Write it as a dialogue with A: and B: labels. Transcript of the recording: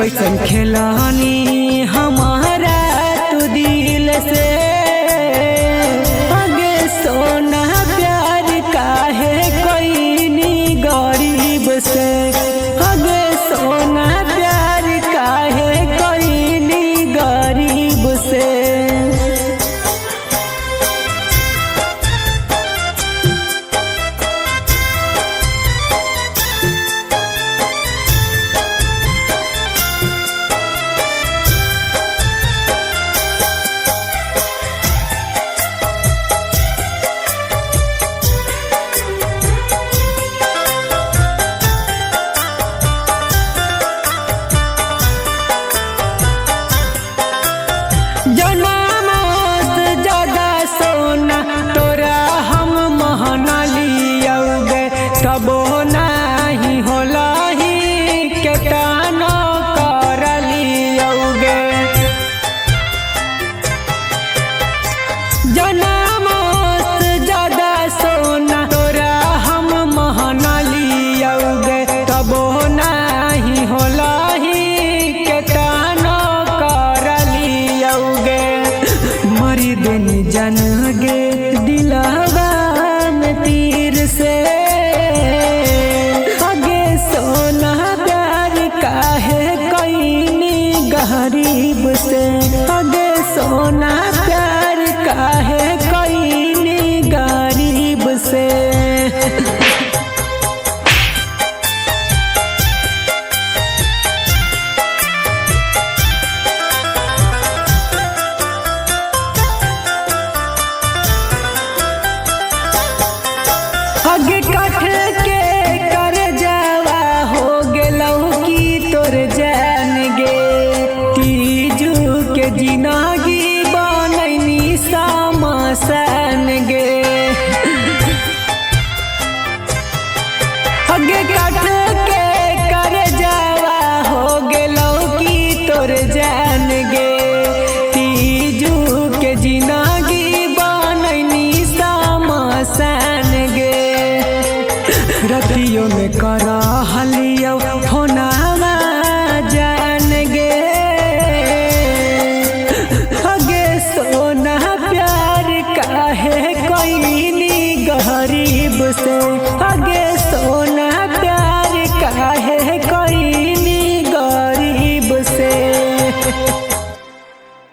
A: कैसन खेलानी हमारा तू दिल से आगे सोना प्यार काहे कोई नी गरीब से आगे सोना प्यार काहे कोई नी गरीब से। तबो नहीं होला ही केतनो कर लियोगे जनमोस ज्यादा सोना तोरा हम महना लियोगे तबो नहीं होला ही केतनो कर लियोगे। मरी दिन जन गे दिलवा में तीर से गरीब से आगे सोना प्यार काहे कोई नी गरीब से। आगे कट के कर जावा हो गेलौ की तोर जान गे के जिंदगी बनैनी समसन गे आगे कट के कर जावा हो गेलौ की तोर जान गे तीजू के जिंदगी बनैनी समसन गे। रतियों में कर हलियो होना